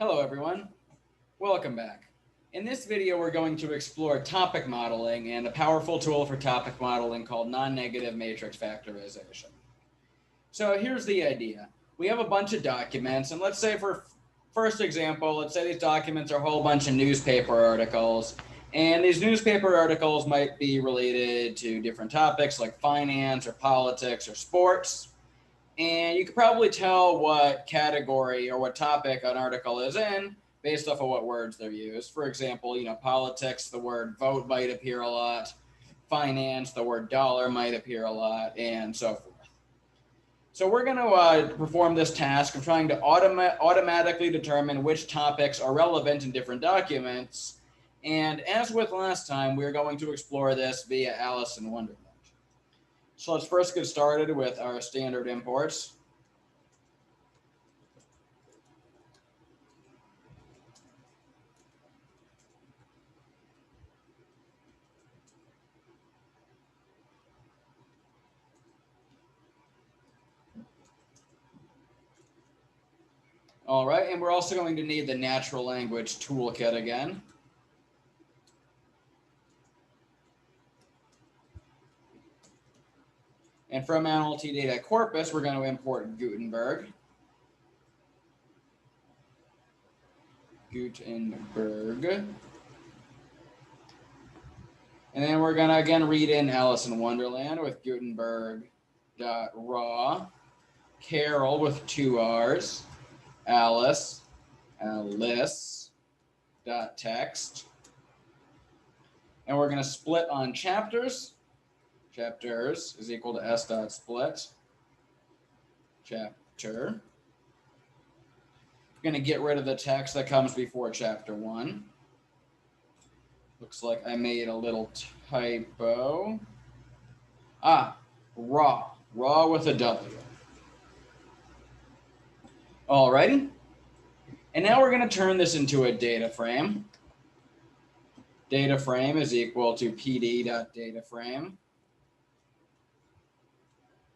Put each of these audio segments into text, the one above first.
Hello everyone, welcome back. In this video we're going to explore topic modeling and a powerful tool for topic modeling called non-negative matrix factorization. So here's the idea. We have a bunch of documents, and let's say for first example, let's say these documents are a whole bunch of newspaper articles, and these newspaper articles might be related to different topics like finance or politics or sports. And you could probably tell what category or what topic an article is in based off of what words they're used. For example, politics, the word vote might appear a lot. Finance, the word dollar might appear a lot, and so forth. So we're going to perform this task of trying to automatically determine which topics are relevant in different documents. And as with last time, we're going to explore this via Alice in Wonderland. So let's first get started with our standard imports. All right, and we're also going to need the natural language toolkit again. And from NLT data corpus, we're going to import Gutenberg. And then we're going to again read in Alice in Wonderland with Gutenberg.raw, Carol with 2 R's, Alice, Alice.text. And we're going to split on chapters. Chapters is equal to s.split. Chapter. I'm going to get rid of the text that comes before chapter 1. Looks like I made a little typo. Raw. Raw with a W. Alrighty. And now we're going to turn this into a data frame. Data frame is equal to pd.dataframe.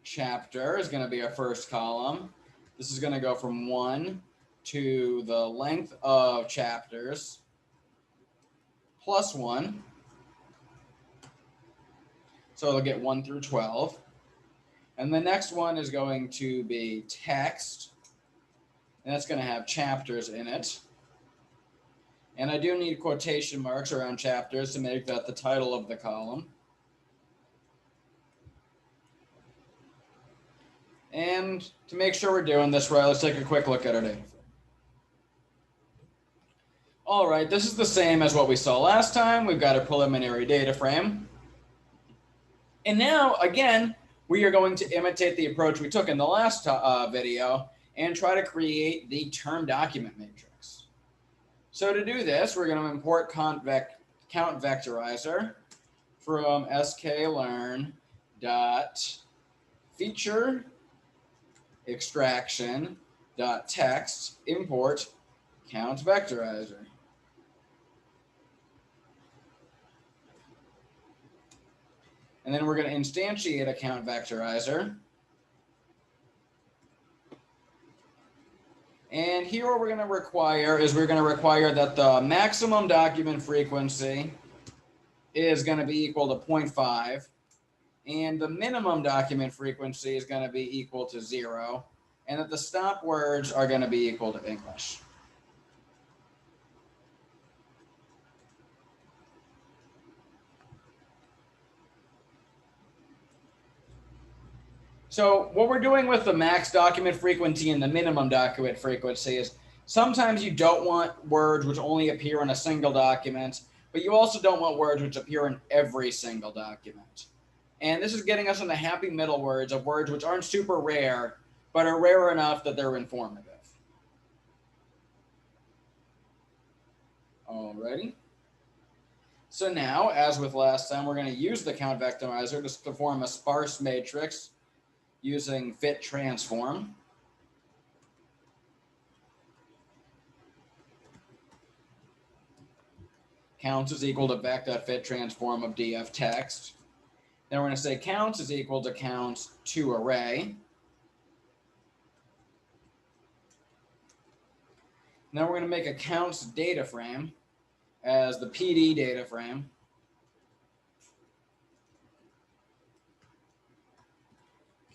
Chapter is going to be our first column. This is going to go from 1 to the length of chapters plus 1. So it'll get 1 through 12. And the next one is going to be text. And that's going to have chapters in it. And I do need quotation marks around chapters to make that the title of the column. And to make sure we're doing this right, let's take a quick look at our data frame. All right, this is the same as what we saw last time. We've got a preliminary data frame. And now, again, we are going to imitate the approach we took in the last video and try to create the term document matrix. So to do this, we're going to import count vectorizer from sklearn.feature extraction.text import count vectorizer. And then we're going to instantiate a count vectorizer. And here what we're going to require is we're going to require that the maximum document frequency is going to be equal to 0.5. And the minimum document frequency is going to be equal to 0, and that the stop words are going to be equal to English. So what we're doing with the max document frequency and the minimum document frequency is sometimes you don't want words which only appear in a single document, but you also don't want words which appear in every single document. And this is getting us in the happy middle words of words which aren't super rare, but are rare enough that they're informative. Alrighty. So now, as with last time, we're going to use the count vectorizer to form a sparse matrix using fit transform. Counts is equal to vec.fit transform of df text. Then we're going to say counts is equal to counts to array. Now we're going to make a counts data frame as the PD data frame.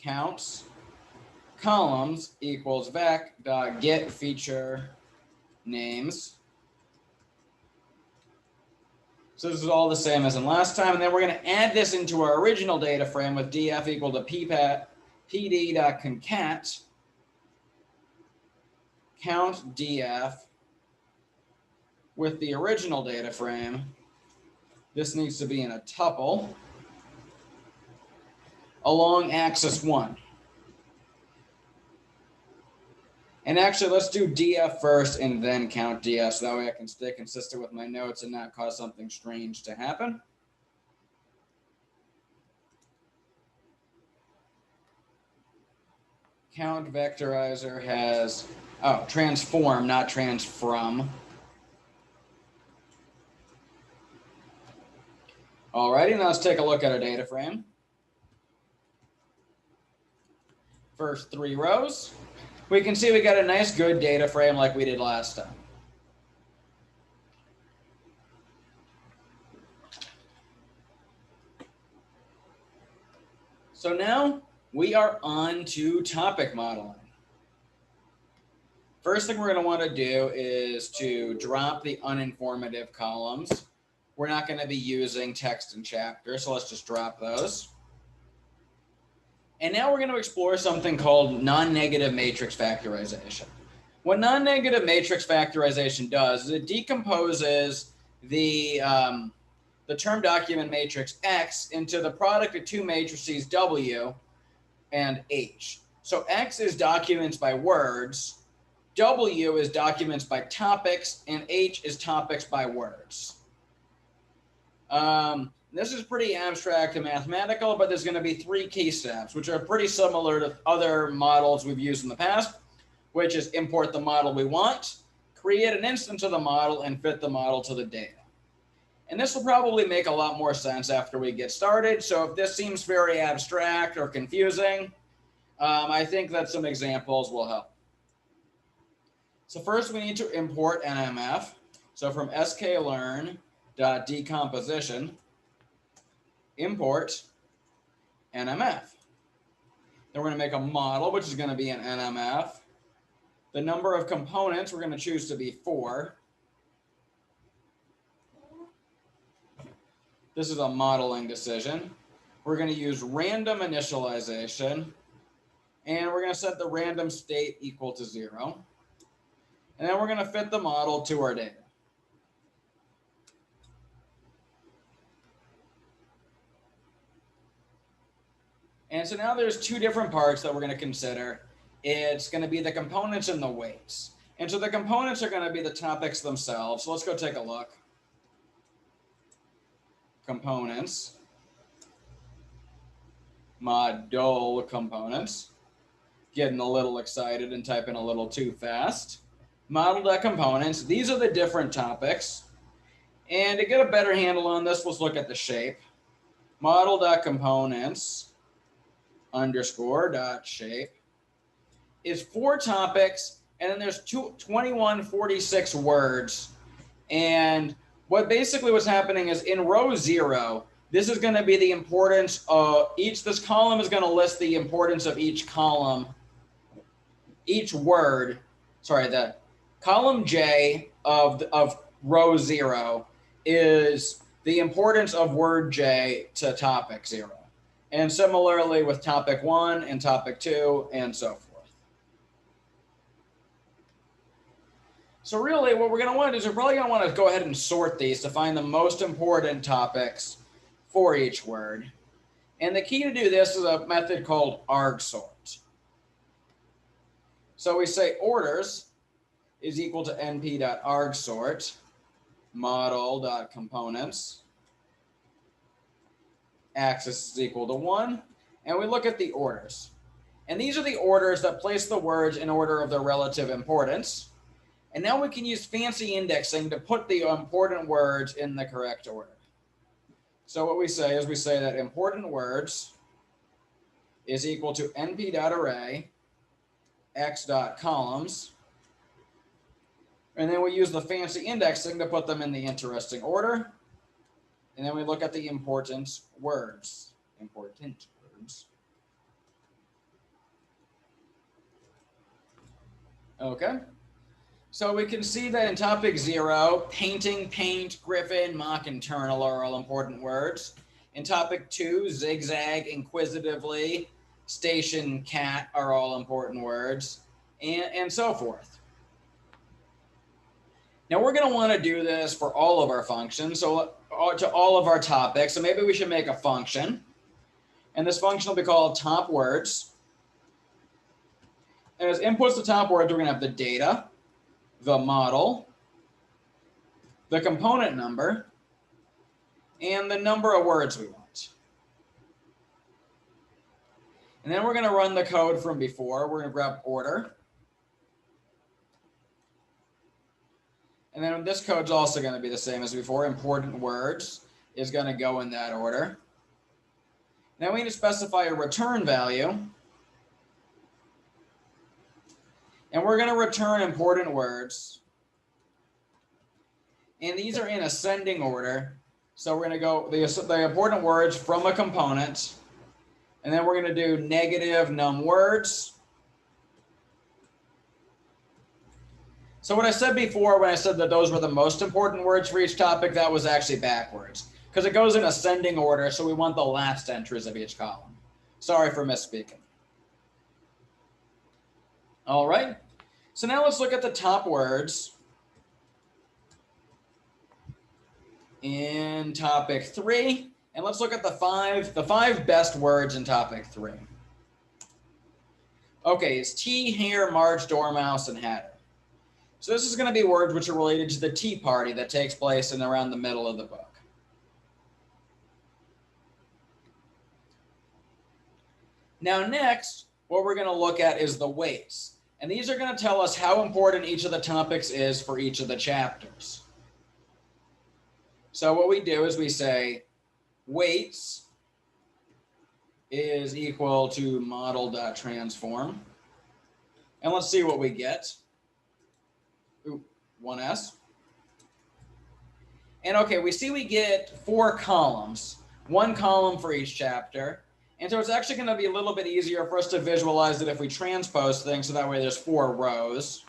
Counts columns equals vec.get feature names. So this is all the same as in last time. And then we're going to add this into our original data frame with df equal to pd.concat count df with the original data frame. This needs to be in a tuple along axis 1. And actually, let's do df first and then count df, so that way I can stay consistent with my notes and not cause something strange to happen. Count vectorizer has, transform, not transfrom. Alrighty, now let's take a look at our data frame. First 3 rows. We can see we got a nice good data frame like we did last time. So now we are on to topic modeling. First thing we're going to want to do is to drop the uninformative columns. We're not going to be using text and chapter, so let's just drop those. And now we're going to explore something called non-negative matrix factorization. What non-negative matrix factorization does is it decomposes the term document matrix X into the product of 2 matrices W and H. So X is documents by words, W is documents by topics, and H is topics by words. This is pretty abstract and mathematical, but there's going to be 3 key steps, which are pretty similar to other models we've used in the past, which is import the model we want, create an instance of the model, and fit the model to the data. And this will probably make a lot more sense after we get started. So if this seems very abstract or confusing, I think that some examples will help. So first we need to import NMF. So from sklearn.decomposition, import NMF. Then we're going to make a model, which is going to be an NMF. The number of components we're going to choose to be 4. This is a modeling decision. We're going to use random initialization, and we're going to set the random state equal to 0. And then we're going to fit the model to our data. And so now there's 2 different parts that we're going to consider. It's going to be the components and the weights. And so the components are going to be the topics themselves. So let's go take a look. Components. Module components. Getting a little excited and typing a little too fast. Model.components. These are the different topics. And to get a better handle on this, let's look at the shape. Model.components _.shape is 4 topics, and then there's 2146 words. And what basically what's happening is in row 0, this is going to be the importance of this column is going to list the importance of each column, each word. Sorry, the column J of row 0 is the importance of word J to topic 0. And similarly with topic 1 and topic 2 and so forth. So really what we're going to want to do is we're probably going to want to go ahead and sort these to find the most important topics for each word. And the key to do this is a method called argsort. So we say orders is equal to np.argsort model.components. Axis is equal to 1, and we look at the orders. And these are the orders that place the words in order of their relative importance. And now we can use fancy indexing to put the important words in the correct order. So what we say is we say that important words is equal to np.array x.columns. And then we use the fancy indexing to put them in the interesting order. And then we look at the important words. Important words. Okay. So we can see that in topic 0, painting, paint, griffin, mock, and internal are all important words. In topic 2, zigzag, inquisitively, station, cat are all important words, and so forth. Now we're going to want to do this for all of our functions, so to all of our topics. So maybe we should make a function, and this function will be called top words. And as inputs to top words, we're going to have the data, the model, the component number, and the number of words we want. And then we're going to run the code from before. We're going to grab order. And then this code's also going to be the same as before. Important words is going to go in that order. Now we need to specify a return value. And we're going to return important words. And these are in ascending order. So we're going to go the important words from a component. And then we're going to do negative num words. So what I said before when I said that those were the most important words for each topic, that was actually backwards. Because it goes in ascending order, so we want the last entries of each column. Sorry for misspeaking. All right. So now let's look at the top words in topic 3. And let's look at the five best words in topic 3. Okay, it's tea, hare, march, dormouse, and hatter. So this is going to be words which are related to the tea party that takes place in around the middle of the book. Now next, what we're going to look at is the weights. And these are going to tell us how important each of the topics is for each of the chapters. So what we do is we say weights is equal to model.transform. And let's see what we get. 1s. And okay, we see we get 4 columns, 1 column for each chapter. And so it's actually going to be a little bit easier for us to visualize it if we transpose things, so that way there's 4 rows.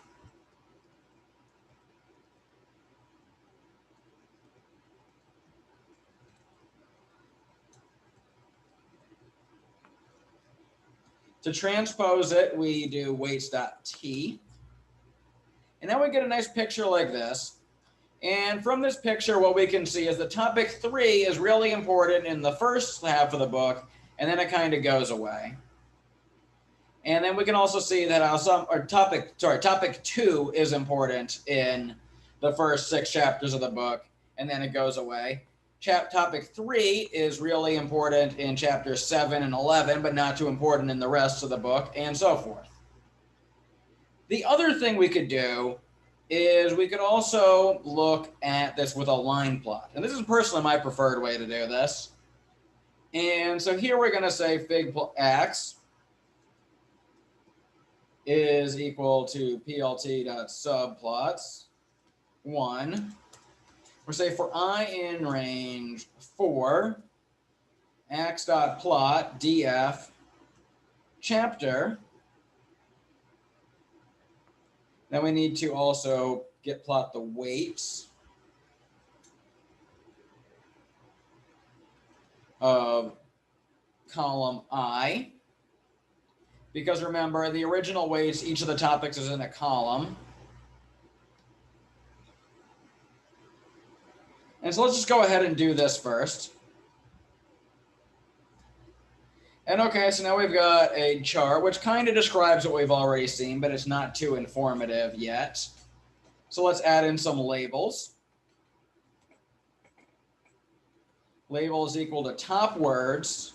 To transpose it, we do weights.t. And then we get a nice picture like this. And from this picture, what we can see is that topic 3 is really important in the first half of the book, and then it kind of goes away. And then we can also see that topic 2 is important in the first 6 chapters of the book, and then it goes away. Topic 3 is really important in chapters 7 and 11, but not too important in the rest of the book, and so forth. The other thing we could do is we could also look at this with a line plot. And this is personally my preferred way to do this. And so here we're going to say fig x is equal to plt.subplots 1. We'll say for I in range 4, x.plot df chapter. Then we need to also plot the weights of column I. Because remember, the original weights, each of the topics is in a column. And so let's just go ahead and do this first. And okay, so now we've got a chart which kind of describes what we've already seen, but it's not too informative yet. So let's add in some labels. Label is equal to top words,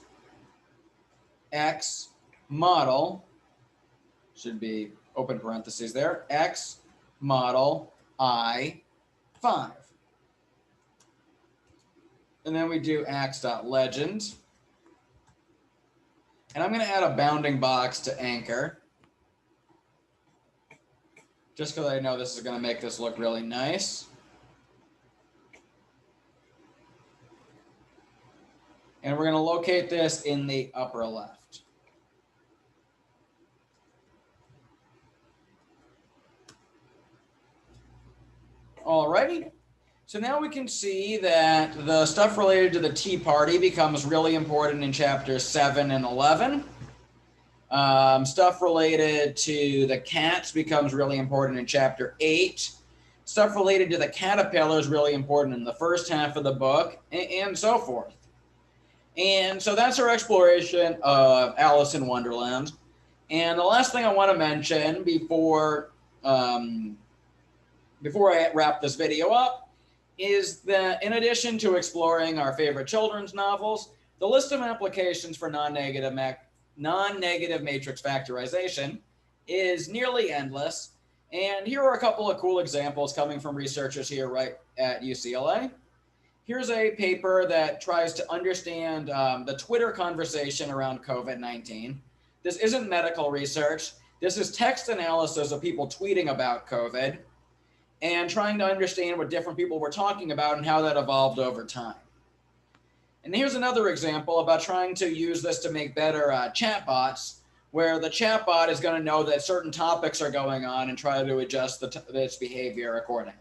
X model, should be open parentheses there, X model I 5. And then we do x.legend. And I'm going to add a bounding box to anchor. just because I know this is going to make this look really nice. And we're going to locate this in the upper left. Alrighty. So now we can see that the stuff related to the Tea Party becomes really important in chapters 7 and 11. Stuff related to the cats becomes really important in chapter 8. Stuff related to the caterpillar is really important in the first half of the book, and so forth. And so that's our exploration of Alice in Wonderland. And the last thing I want to mention before I wrap this video up is that in addition to exploring our favorite children's novels, the list of applications for non-negative matrix factorization is nearly endless. And here are a couple of cool examples coming from researchers here right at UCLA. Here's a paper that tries to understand the Twitter conversation around COVID-19. This isn't medical research. This is text analysis of people tweeting about COVID and trying to understand what different people were talking about and how that evolved over time. And here's another example about trying to use this to make better chatbots, where the chatbot is going to know that certain topics are going on and try to adjust its behavior accordingly.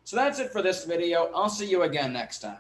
So that's it for this video. I'll see you again next time.